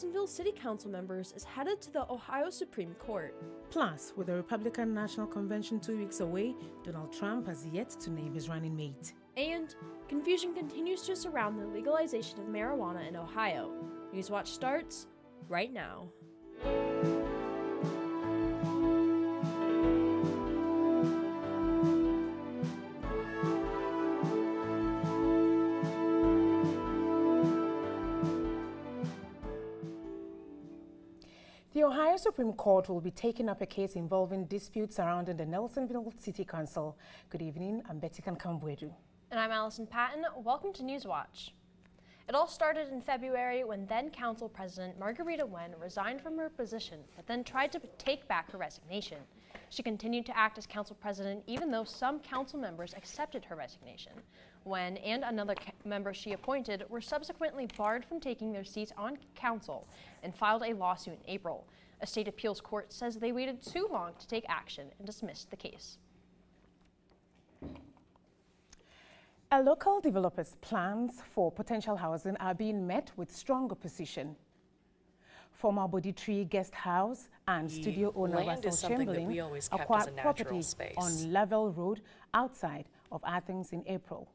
Jacksonville City Council members is headed to the Ohio Supreme Court. Plus, with the Republican National Convention 2 weeks away, Donald Trump has yet to name his running mate. And confusion continues to surround the legalization of marijuana in Ohio. Newswatch starts right now. The Ohio Supreme Court will be taking up a case involving disputes surrounding the Nelsonville City Council. Good evening, I'm Betty Kankambwedu. And I'm Allison Patton. Welcome to Newswatch. It all started in February when then Council President Margarita Wen resigned from her position, but then tried to take back her resignation. She continued to act as Council President even though some Council members accepted her resignation. Wen and another member she appointed were subsequently barred from taking their seats on Council and filed a lawsuit in April. A state appeals court says they waited too long to take action and dismissed the case. A local developer's plans for potential housing are being met with strong opposition. Former Body Tree Guest House and studio owner Russell Chamberlain acquired property on Level Road outside of Athens in April.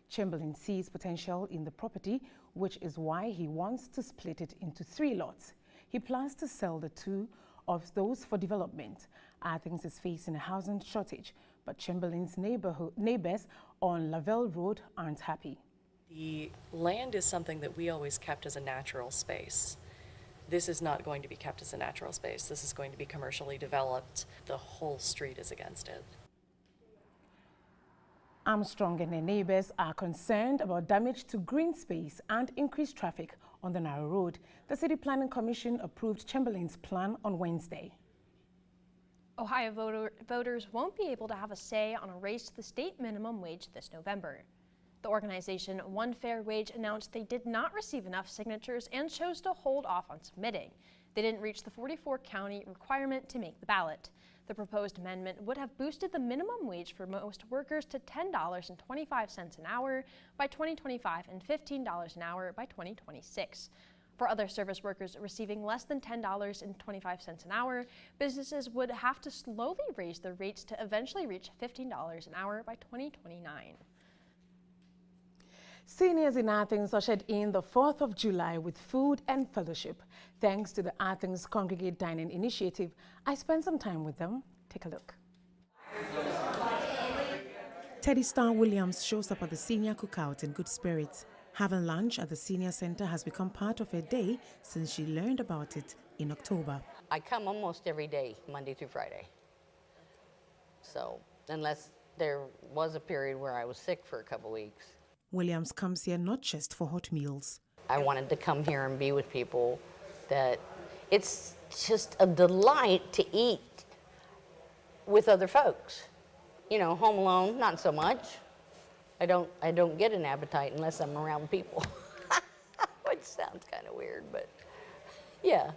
Chamberlain sees potential in the property, which is why he wants to split it into 3 lots. He plans to sell the 2 of those for development. Athens is facing a housing shortage, but Chamberlain's neighbors on Lavelle Road aren't happy. The land is something that we always kept as a natural space. This is not going to be kept as a natural space. This is going to be commercially developed. The whole street is against it. Armstrong and their neighbors are concerned about damage to green space and increased traffic on the narrow road. The City Planning Commission approved Chamberlain's plan on Wednesday. Ohio voters won't be able to have a say on a raise to the state minimum wage this November. The organization One Fair Wage announced they did not receive enough signatures and chose to hold off on submitting. They didn't reach the 44-county requirement to make the ballot. The proposed amendment would have boosted the minimum wage for most workers to $10.25 an hour by 2025 and $15 an hour by 2026. For other service workers receiving less than $10.25 an hour, businesses would have to slowly raise their rates to eventually reach $15 an hour by 2029. Seniors in Athens ushered in the 4th of July with food and fellowship. Thanks to the Athens Congregate Dining Initiative, I spent some time with them. Take a look. Teddy Star Williams shows up at the senior cookout in good spirits. Having lunch at the senior center has become part of her day since she learned about it in October. I come almost every day, Monday through Friday. So, unless there was a period where I was sick for a couple weeks. Williams comes here not just for hot meals. I wanted to come here and be with people that it's just a delight to eat with other folks. You know, home alone, not so much. I don't get an appetite unless I'm around people, which sounds kind of weird, but yeah.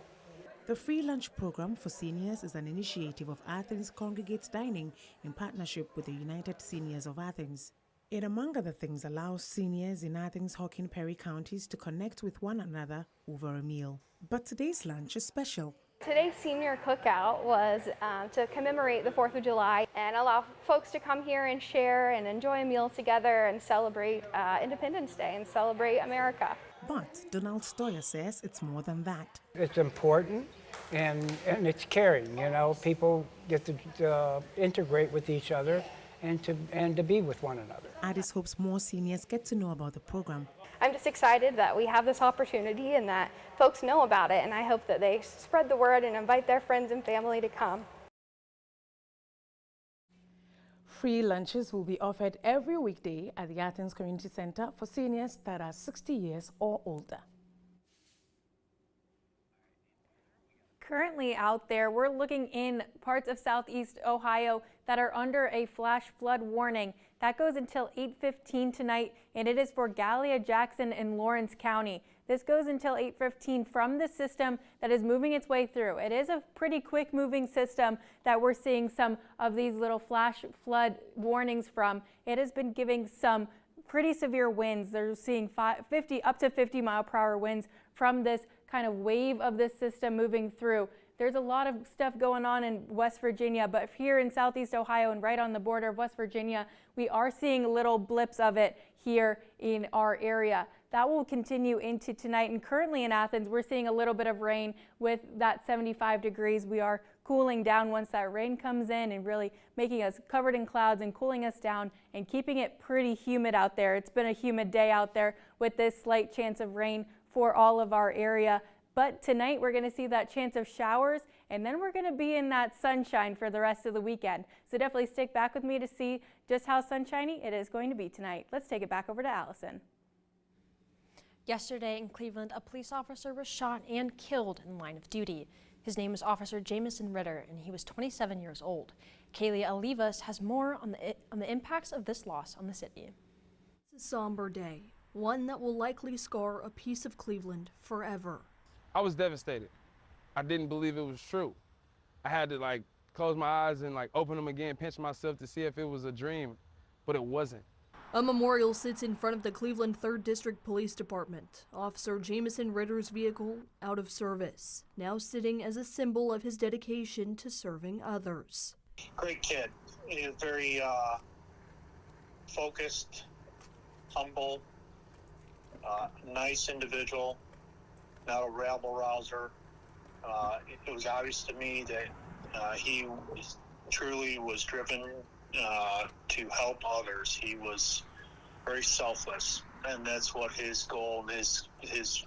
The free lunch program for seniors is an initiative of Athens Congregate Dining in partnership with the United Seniors of Athens. It, among other things, allows seniors in Athens, Hawkins, Perry counties to connect with one another over a meal. But today's lunch is special. Today's senior cookout was to commemorate the 4th of July and allow folks to come here and share and enjoy a meal together and celebrate Independence Day and celebrate America. But Donald Stoyer says it's more than that. It's important and it's caring, you know. People get to integrate with each other and to be with one another. Addis hopes more seniors get to know about the program. I'm just excited that we have this opportunity and that folks know about it, and I hope that they spread the word and invite their friends and family to come. Free lunches will be offered every weekday at the Athens Community Center for seniors that are 60 years or older. Currently out there, we're looking in parts of southeast Ohio that are under a flash flood warning. That goes until 8:15 tonight, and it is for Gallia, Jackson, and Lawrence County. This goes until 8:15 from the system that is moving its way through. It is a pretty quick moving system that we're seeing some of these little flash flood warnings from. It has been giving some pretty severe winds. They're seeing up to 50 mile per hour winds from this kind of wave of this system moving through. There's a lot of stuff going on in West Virginia, but here in Southeast Ohio and right on the border of West Virginia, we are seeing little blips of it here in our area. That will continue into tonight, and currently in Athens, we're seeing a little bit of rain with that 75 degrees. We are cooling down once that rain comes in and really making us covered in clouds and cooling us down and keeping it pretty humid out there. It's been a humid day out there with this slight chance of rain for all of our area. But tonight we're going to see that chance of showers, and then we're going to be in that sunshine for the rest of the weekend. So definitely stick back with me to see just how sunshiny it is going to be tonight. Let's take it back over to Allison. Yesterday in Cleveland, a police officer was shot and killed in the line of duty. His name is Officer Jamison Ritter, and he was 27 years old. Kaylee Olivas has more on the impacts of this loss on the city. It's a somber day, one that will likely scar a piece of Cleveland forever. I was devastated. I didn't believe it was true. I had to close my eyes and open them again, pinch myself to see if it was a dream, but it wasn't. A memorial sits in front of the Cleveland 3rd District Police Department. Officer Jamison Ritter's vehicle out of service, now sitting as a symbol of his dedication to serving others. Great kid. He was very focused, humble, nice individual, not a rabble-rouser. It was obvious to me that he truly was driven to help others. He was very selfless, and that's what his goal and his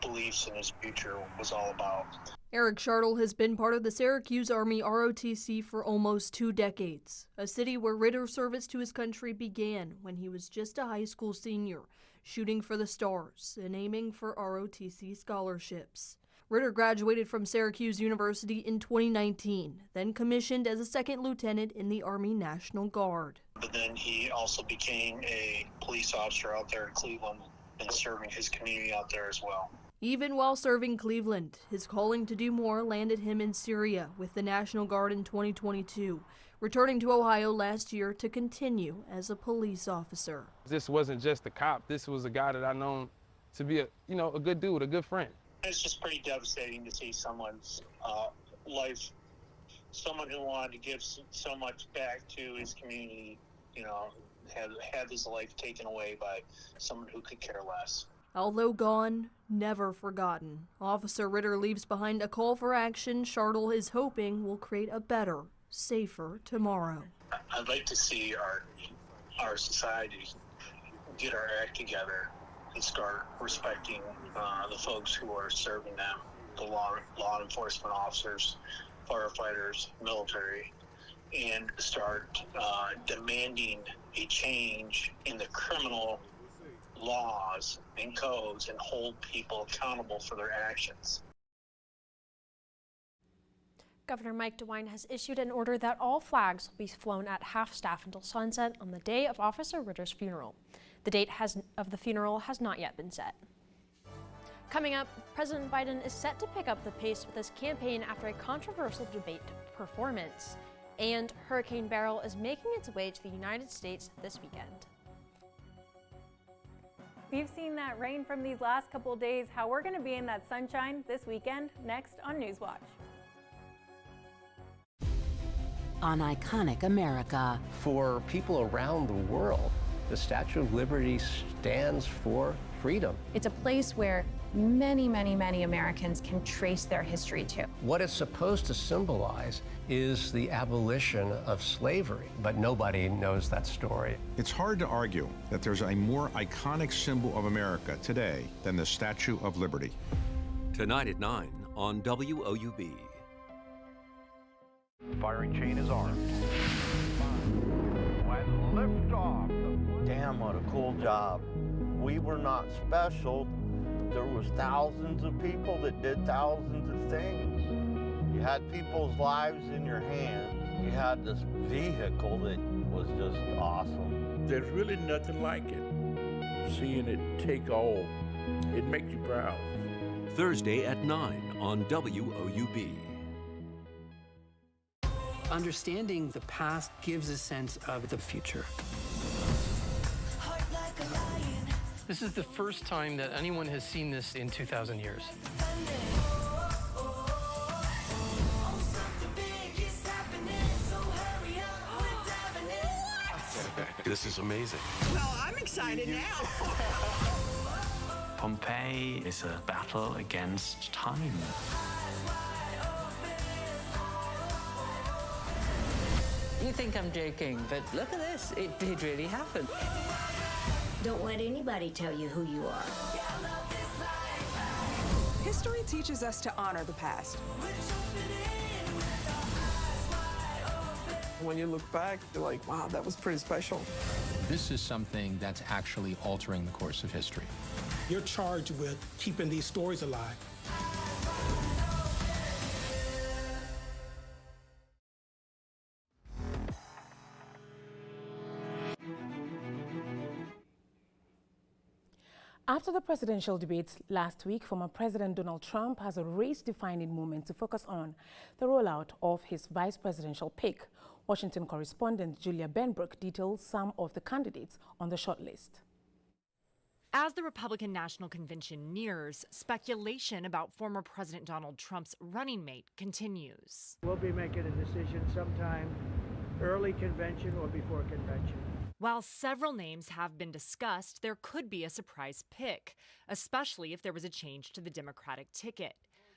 beliefs in his future was all about. Eric Schartle has been part of the Syracuse Army ROTC for almost 2 decades, a city where Ritter's service to his country began when he was just a high school senior, shooting for the stars and aiming for ROTC scholarships. Ritter graduated from Syracuse University in 2019, then commissioned as a second lieutenant in the Army National Guard. But then he also became a police officer out there in Cleveland and serving his community out there as well. Even while serving Cleveland, his calling to do more landed him in Syria with the National Guard in 2022, returning to Ohio last year to continue as a police officer. This wasn't just a cop. This was a guy that I known to be a good dude, a good friend. It's just pretty devastating to see someone's life, someone who wanted to give so much back to his community, had his life taken away by someone who could care less. Although gone, never forgotten. Officer Ritter leaves behind a call for action Schartle is hoping will create a better, safer tomorrow. I'd like to see our society get our act together and start respecting the folks who are serving them, the law enforcement officers, firefighters, military, and start demanding a change in the criminal laws and codes and hold people accountable for their actions. Governor Mike DeWine has issued an order that all flags will be flown at half-staff until sunset on the day of Officer Ritter's funeral. The date of the funeral has not yet been set. Coming up, President Biden is set to pick up the pace with his campaign after a controversial debate performance. And Hurricane Beryl is making its way to the United States this weekend. We've seen that rain from these last couple of days. How we're going to be in that sunshine this weekend, next on Newswatch. On Iconic America. For people around the world, the Statue of Liberty stands for freedom. It's a place where many, many, many Americans can trace their history to. What it's supposed to symbolize is the abolition of slavery, but nobody knows that story. It's hard to argue that there's a more iconic symbol of America today than the Statue of Liberty. Tonight at 9 on WOUB. Firing chain is armed. When liftoff. Damn, what a cool job. We were not special. There was thousands of people that did thousands of things. You had people's lives in your hands. You had this vehicle that was just awesome. There's really nothing like it. Seeing it take off, it makes you proud. Thursday at 9 on WOUB. Understanding the past gives a sense of the future. Heart like a lion, This is the first time that anyone has seen this in 2,000 years. This is amazing. Well, I'm excited now. Pompeii is a battle against time. You think I'm joking, but look at this. It did really happen. Don't let anybody tell you who you are. History teaches us to honor the past. When you look back, you're like, wow, that was pretty special. This is something that's actually altering the course of history. You're charged with keeping these stories alive. After the presidential debates last week, former President Donald Trump has a race-defining moment to focus on the rollout of his vice presidential pick. Washington correspondent Julia Benbrook details some of the candidates on the shortlist. As the Republican National Convention nears, speculation about former President Donald Trump's running mate continues. We'll be making a decision sometime early convention or before convention. While several names have been discussed, there could be a surprise pick, especially if there was a change to the Democratic ticket.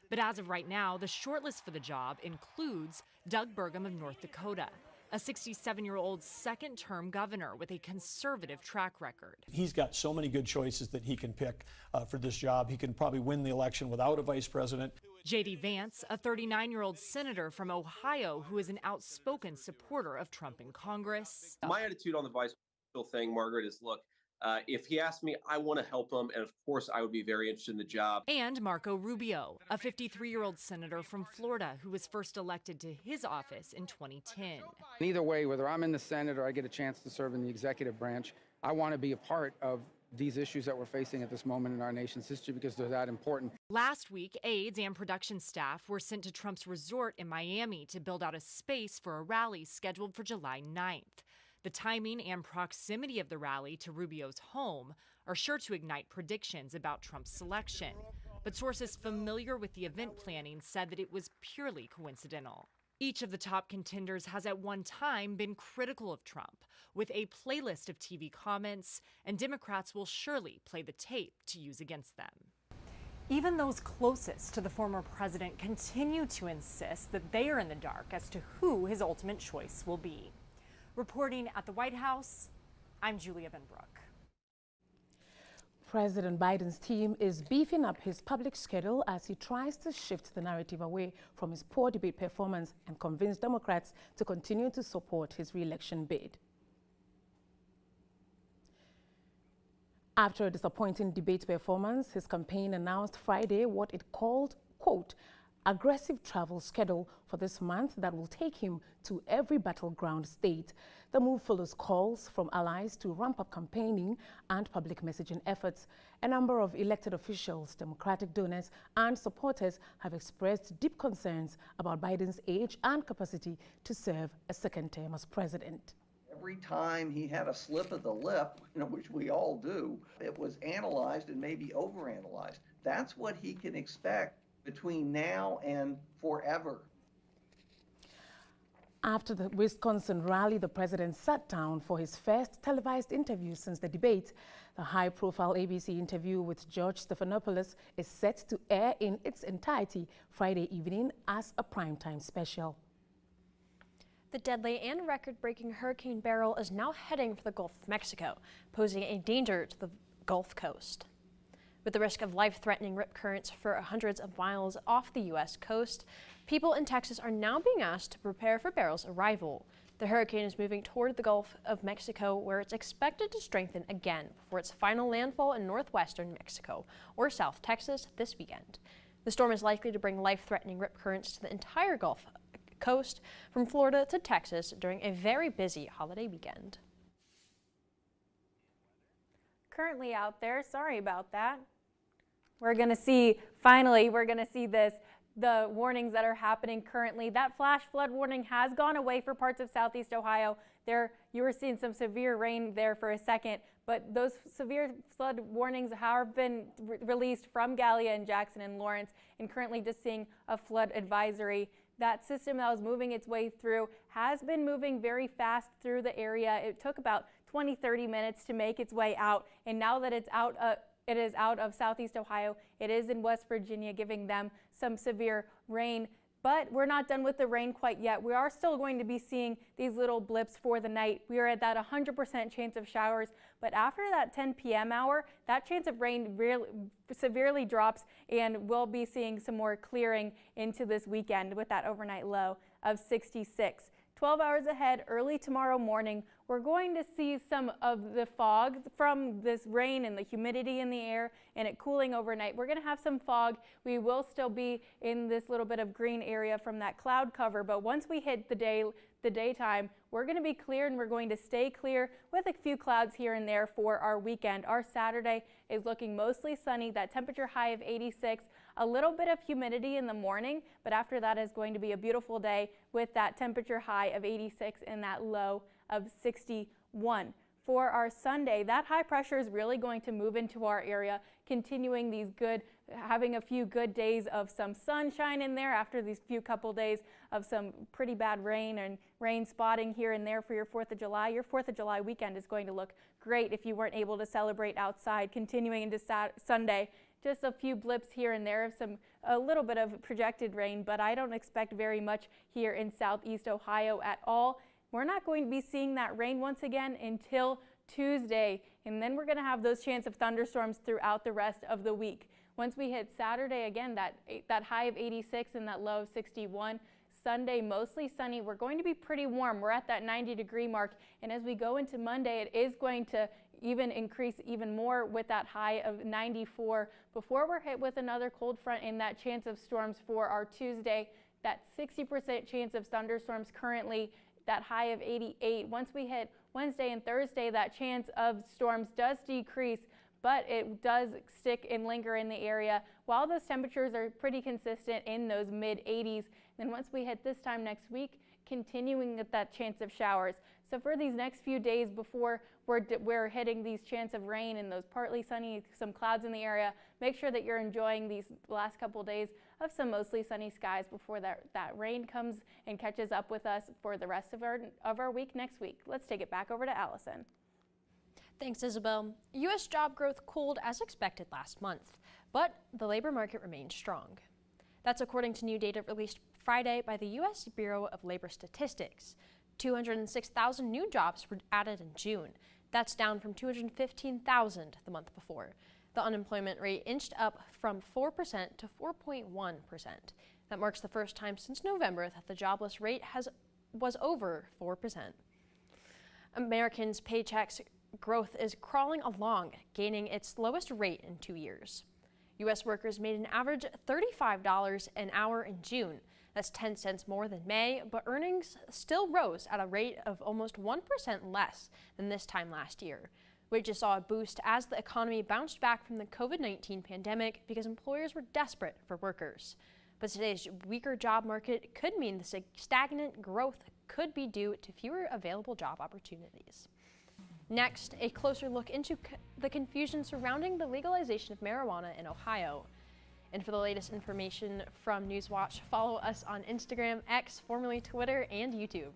But as of right now, the shortlist for the job includes Doug Burgum of North Dakota, a 67-year-old second-term governor with a conservative track record. He's got so many good choices that he can pick for this job. He can probably win the election without a vice president. J.D. Vance, a 39-year-old senator from Ohio who is an outspoken supporter of Trump in Congress. My attitude on the vice presidential thing, Margaret, is look, if he asked me, I want to help him, and of course I would be very interested in the job. And Marco Rubio, a 53-year-old senator from Florida who was first elected to his office in 2010. Either way, whether I'm in the Senate or I get a chance to serve in the executive branch, I want to be a part of these issues that we're facing at this moment in our nation's history because they're that important. Last week, aides and production staff were sent to Trump's resort in Miami to build out a space for a rally scheduled for July 9th. The timing and proximity of the rally to Rubio's home are sure to ignite predictions about Trump's selection. But sources familiar with the event planning said that it was purely coincidental. Each of the top contenders has at one time been critical of Trump, with a playlist of TV comments, and Democrats will surely play the tape to use against them. Even those closest to the former president continue to insist that they are in the dark as to who his ultimate choice will be. Reporting at the White House, I'm Julia Benbrook. President Biden's team is beefing up his public schedule as he tries to shift the narrative away from his poor debate performance and convince Democrats to continue to support his re-election bid. After a disappointing debate performance, his campaign announced Friday what it called, quote, aggressive travel schedule for this month that will take him to every battleground state. The move follows calls from allies to ramp up campaigning and public messaging efforts. A number of elected officials, Democratic donors, and supporters have expressed deep concerns about Biden's age and capacity to serve a second term as president. Every time he had a slip of the lip, which we all do, it was analyzed and maybe overanalyzed. That's what he can expect between now and forever. After the Wisconsin rally, the president sat down for his first televised interview since the debate. The high-profile ABC interview with George Stephanopoulos is set to air in its entirety Friday evening as a primetime special. The deadly and record-breaking Hurricane Beryl is now heading for the Gulf of Mexico, posing a danger to the Gulf Coast. With the risk of life-threatening rip currents for hundreds of miles off the U.S. coast, people in Texas are now being asked to prepare for Beryl's arrival. The hurricane is moving toward the Gulf of Mexico, where it's expected to strengthen again before its final landfall in northwestern Mexico or South Texas this weekend. The storm is likely to bring life-threatening rip currents to the entire Gulf Coast from Florida to Texas during a very busy holiday weekend. Currently out there, sorry about that. We're going to see, finally, we're going to see the warnings that are happening currently. That flash flood warning has gone away for parts of southeast Ohio. You were seeing some severe rain there for a second, but those severe flood warnings have been released from Gallia and Jackson and Lawrence, and currently just seeing a flood advisory. That system that was moving its way through has been moving very fast through the area. It took about 20-30 minutes to make its way out, and now that it's out, it is out of southeast Ohio. It is in West Virginia, giving them some severe rain. But we're not done with the rain quite yet. We are still going to be seeing these little blips for the night. We are at that 100% chance of showers, but after that 10 p.m. hour, that chance of rain really severely drops, and we'll be seeing some more clearing into this weekend with that overnight low of 66. 12 hours ahead, early tomorrow morning, we're going to see some of the fog from this rain and the humidity in the air and it cooling overnight. We're going to have some fog. We will still be in this little bit of green area from that cloud cover, but once we hit the daytime, we're going to be clear, and we're going to stay clear with a few clouds here and there for our weekend. Our Saturday is looking mostly sunny, that temperature high of 86, a little bit of humidity in the morning, but after that is going to be a beautiful day with that temperature high of 86 and that low of 61. For our Sunday, that high pressure is really going to move into our area, continuing having a few good days of some sunshine in there after these few couple days of some pretty bad rain and rain spotting here and there for your 4th of July. Your 4th of July weekend is going to look great if you weren't able to celebrate outside. Continuing into Sunday, just a few blips here and there of a little bit of projected rain, but I don't expect very much here in southeast Ohio at all. We're not going to be seeing that rain once again until Tuesday, and then we're going to have those chance of thunderstorms throughout the rest of the week. Once we hit Saturday, again, that high of 86 and that low of 61. Sunday, mostly sunny. We're going to be pretty warm. We're at that 90-degree mark, and as we go into Monday, it is going to even increase even more with that high of 94 before we're hit with another cold front and that chance of storms for our Tuesday. That 60% chance of thunderstorms currently, that high of 88. Once we hit Wednesday and Thursday, that chance of storms does decrease, but it does stick and linger in the area while those temperatures are pretty consistent in those mid-80s. Then once we hit this time next week, continuing with that chance of showers. So for these next few days before we're hitting these chance of rain and those partly sunny, some clouds in the area, make sure that you're enjoying these last couple days of some mostly sunny skies before that rain comes and catches up with us for the rest of our week next week. Let's take it back over to Allison. Thanks, Isabel. U.S. job growth cooled as expected last month, but the labor market remains strong. That's according to new data released Friday by the U.S. Bureau of Labor Statistics. 206,000 new jobs were added in June. That's down from 215,000 the month before. The unemployment rate inched up from 4% to 4.1%. That marks the first time since November that the jobless rate was over 4%. Americans' paychecks growth is crawling along, gaining its lowest rate in 2 years. U.S. workers made an average $35 an hour in June. That's 10 cents more than May, but earnings still rose at a rate of almost 1% less than this time last year. Wages saw a boost as the economy bounced back from the COVID-19 pandemic because employers were desperate for workers. But today's weaker job market could mean the stagnant growth could be due to fewer available job opportunities. Next, a closer look into the confusion surrounding the legalization of marijuana in Ohio. And for the latest information from Newswatch, follow us on Instagram, X, formerly Twitter, and YouTube.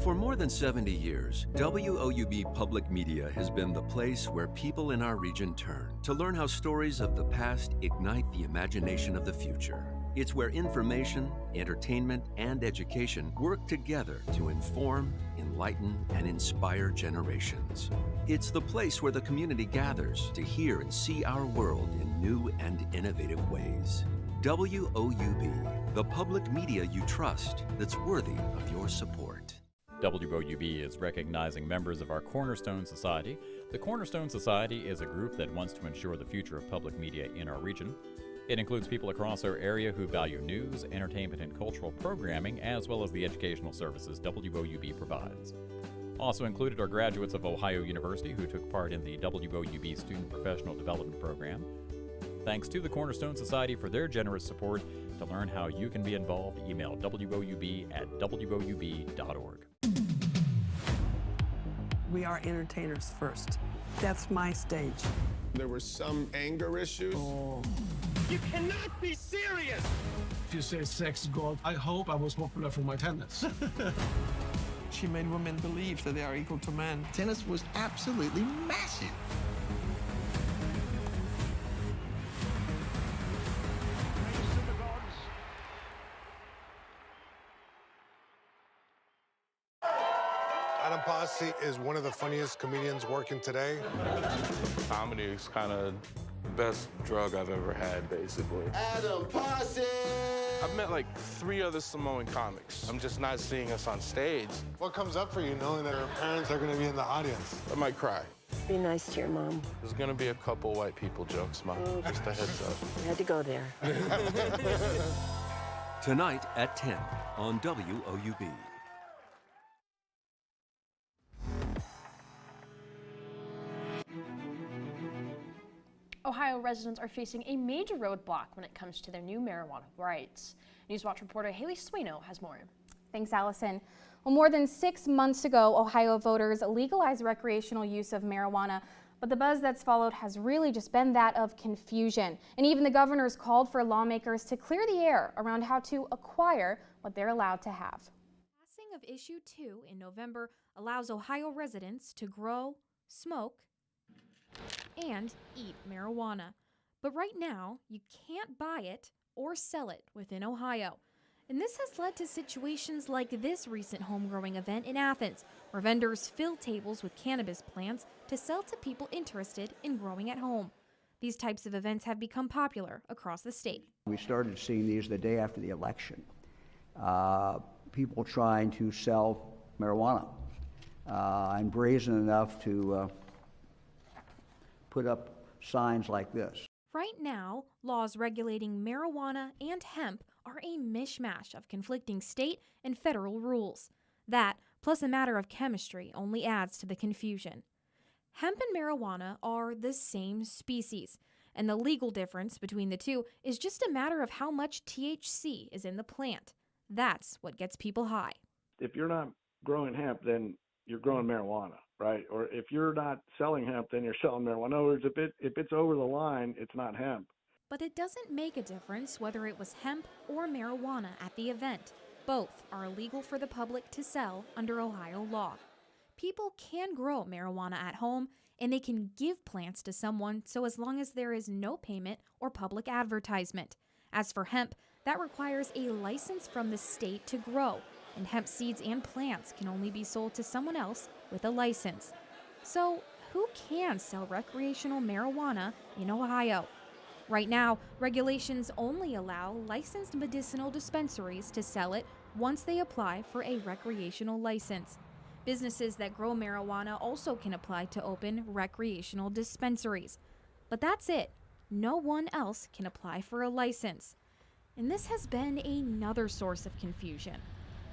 For more than 70 years, WOUB Public Media has been the place where people in our region turn to learn how stories of the past ignite the imagination of the future. It's where information, entertainment, and education work together to inform, enlighten, and inspire generations. It's the place where the community gathers to hear and see our world in new and innovative ways. WOUB, the public media you trust that's worthy of your support. WOUB is recognizing members of our Cornerstone Society. The Cornerstone Society is a group that wants to ensure the future of public media in our region. It includes people across our area who value news, entertainment, and cultural programming, as well as the educational services WOUB provides. Also included are graduates of Ohio University who took part in the WOUB Student Professional Development Program. Thanks to the Cornerstone Society for their generous support. To learn how you can be involved, email WOUB@WOUB.org. We are entertainers first. That's my stage. There were some anger issues. You cannot be serious! If you say sex god, I hope I was popular for my tennis. She made women believe that they are equal to men. Tennis was absolutely massive. Adam Posse is one of the funniest comedians working today. Comedy is kind of the best drug I've ever had, basically. Adam Posse! I've met like 3 other Samoan comics. I'm just not seeing us on stage. What comes up for you knowing that your parents are going to be in the audience? I might cry. Be nice to your mom. There's going to be a couple white people jokes, Mom. Just a heads up. You had to go there. Tonight at 10 on WOUB. Ohio residents are facing a major roadblock when it comes to their new marijuana rights. Newswatch reporter Haley Swino has more. Thanks, Allison. Well, more than 6 months ago, Ohio voters legalized recreational use of marijuana, but the buzz that's followed has really just been that of confusion. And even the governor's called for lawmakers to clear the air around how to acquire what they're allowed to have. Passing of Issue 2 in November allows Ohio residents to grow, smoke, and eat marijuana. But right now, you can't buy it or sell it within Ohio. And this has led to situations like this recent home-growing event in Athens, where vendors fill tables with cannabis plants to sell to people interested in growing at home. These types of events have become popular across the state. We started seeing these the day after the election. People trying to sell marijuana. I'm brazen enough to put up signs like this. Right now, laws regulating marijuana and hemp are a mishmash of conflicting state and federal rules. That, plus a matter of chemistry, only adds to the confusion. Hemp and marijuana are the same species, and the legal difference between the two is just a matter of how much THC is in the plant. That's what gets people high. If you're not growing hemp, then you're growing marijuana, right? Or if you're not selling hemp, then you're selling marijuana. In other words, if it's over the line, it's not hemp. But it doesn't make a difference whether it was hemp or marijuana at the event. Both are illegal for the public to sell under Ohio law. People can grow marijuana at home, and they can give plants to someone so as long as there is no payment or public advertisement. As for hemp, that requires a license from the state to grow, and hemp seeds and plants can only be sold to someone else with a license. So, who can sell recreational marijuana in Ohio? Right now, regulations only allow licensed medicinal dispensaries to sell it once they apply for a recreational license. Businesses that grow marijuana also can apply to open recreational dispensaries. But that's it. No one else can apply for a license. And this has been another source of confusion.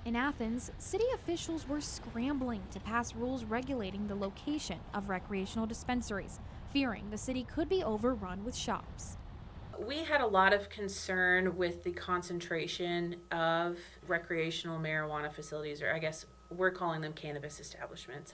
In Athens, city officials were scrambling to pass rules regulating the location of recreational dispensaries, fearing the city could be overrun with shops. We had a lot of concern with the concentration of recreational marijuana facilities, or I guess we're calling them cannabis establishments,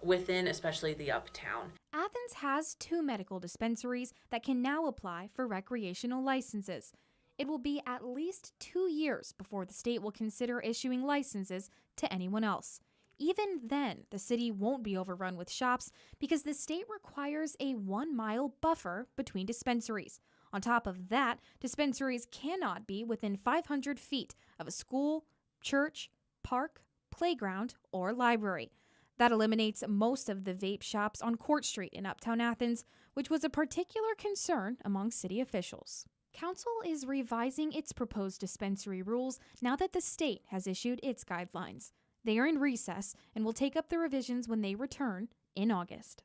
within especially the uptown. Athens has 2 medical dispensaries that can now apply for recreational licenses. It will be at least 2 years before the state will consider issuing licenses to anyone else. Even then, the city won't be overrun with shops because the state requires a 1-mile buffer between dispensaries. On top of that, dispensaries cannot be within 500 feet of a school, church, park, playground, or library. That eliminates most of the vape shops on Court Street in Uptown Athens, which was a particular concern among city officials. Council is revising its proposed dispensary rules now that the state has issued its guidelines. They are in recess and will take up the revisions when they return in August.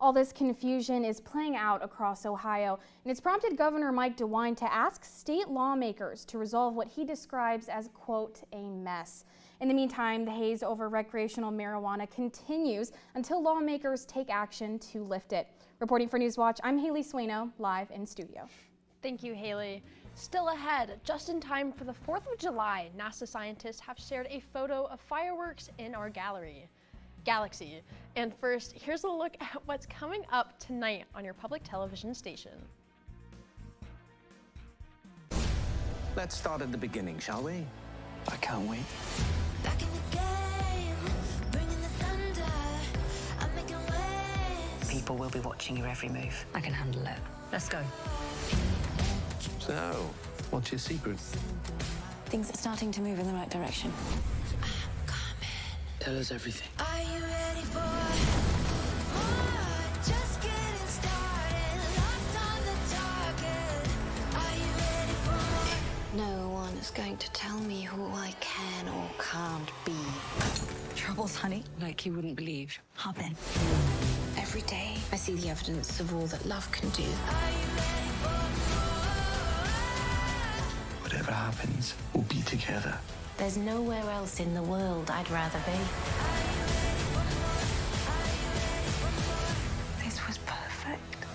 All this confusion is playing out across Ohio, and it's prompted Governor Mike DeWine to ask state lawmakers to resolve what he describes as, quote, a mess. In the meantime, the haze over recreational marijuana continues until lawmakers take action to lift it. Reporting for Newswatch, I'm Haley Swino, live in studio. Thank you, Haley. Still ahead, just in time for the 4th of July, NASA scientists have shared a photo of fireworks in our gallery. Galaxy. And first, here's a look at what's coming up tonight on your public television station. Let's start at the beginning, shall we? I can't wait. Back in the game, bringing the thunder, I'm making waves. People will be watching your every move. I can handle it. Let's go. So, what's your secret? Things are starting to move in the right direction. Tell us everything. Are you ready for more? Just getting started. Locked on the target. Are you ready for more? No one is going to tell me who I can or can't be. Troubles, honey? Like you wouldn't believe. Hop in. Every day, I see the evidence of all that love can do. Are you ready for more? Whatever happens, we'll be together. There's nowhere else in the world I'd rather be. This was perfect.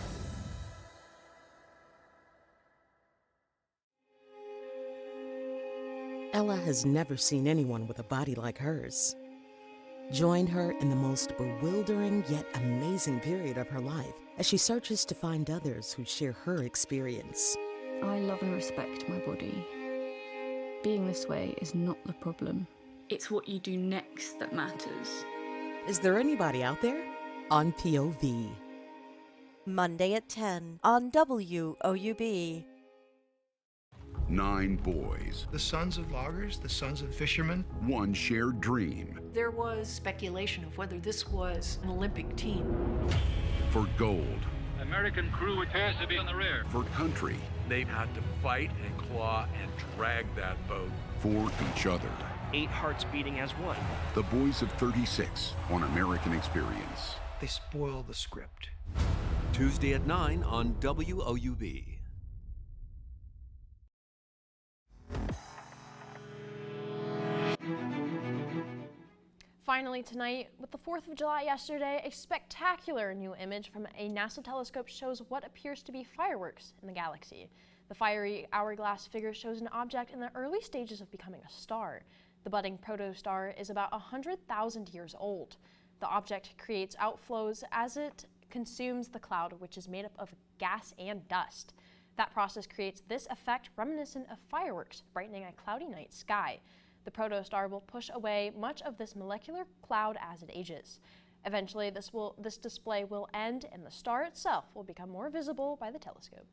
Ella has never seen anyone with a body like hers. Join her in the most bewildering yet amazing period of her life as she searches to find others who share her experience. I love and respect my body. Being this way is not the problem. It's what you do next that matters. Is there anybody out there? On POV. Monday at 10 on WOUB. 9 boys. The sons of loggers, the sons of fishermen. One shared dream. There was speculation of whether this was an Olympic team. For gold. American crew appears to be in the rear. For country. They had to fight and claw and drag that boat. For each other. 8 hearts beating as one. The Boys of 36 on American Experience. They spoil the script. Tuesday at 9 on WOUB. Finally tonight, with the 4th of July yesterday, a spectacular new image from a NASA telescope shows what appears to be fireworks in the galaxy. The fiery hourglass figure shows an object in the early stages of becoming a star. The budding protostar is about 100,000 years old. The object creates outflows as it consumes the cloud, which is made up of gas and dust. That process creates this effect reminiscent of fireworks, brightening a cloudy night sky. The protostar will push away much of this molecular cloud as it ages. Eventually, this display will end and the star itself will become more visible by the telescope.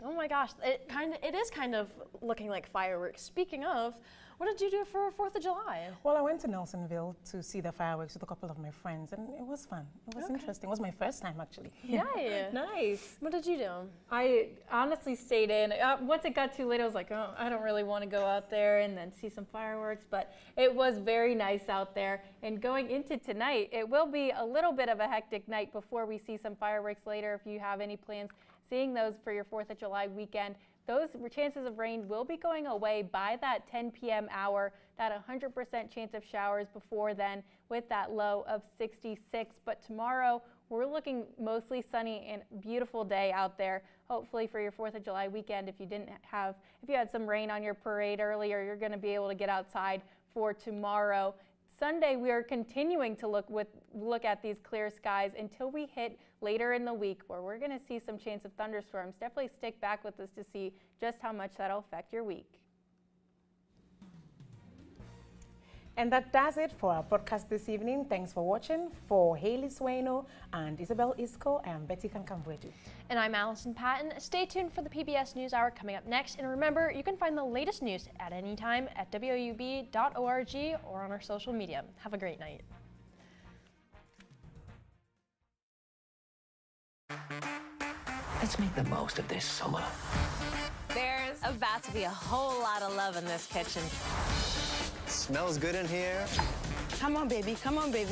Oh my gosh, it is kind of looking like fireworks. Speaking of, what did you do for 4th of July? Well, I went to Nelsonville to see the fireworks with a couple of my friends, and it was fun. It was interesting. It was my first time, actually. Yay. Nice. What did you do? I honestly stayed in. Once it got too late, I was like, oh, I don't really want to go out there and then see some fireworks, but it was very nice out there. And going into tonight, it will be a little bit of a hectic night before we see some fireworks later. If you have any plans seeing those for your 4th of July weekend, those chances of rain will be going away by that 10 p.m. hour, that 100% chance of showers before then with that low of 66. But tomorrow, we're looking mostly sunny and beautiful day out there. Hopefully for your 4th of July weekend, if you had some rain on your parade earlier, you're going to be able to get outside for tomorrow. Sunday, we are continuing to look at these clear skies until we hit later in the week where we're going to see some chance of thunderstorms. Definitely stick back with us to see just how much that'll affect your week. And that does it for our podcast this evening. Thanks for watching. For Haley Sueno and Isabel Isco, I am Betty Kankambwedu. And I'm Allison Patton. Stay tuned for the PBS NewsHour coming up next. And remember, you can find the latest news at any time at WOUB.org or on our social media. Have a great night. Let's make the most of this summer. There's about to be a whole lot of love in this kitchen. Smells good in here. Come on, baby. Come on, baby.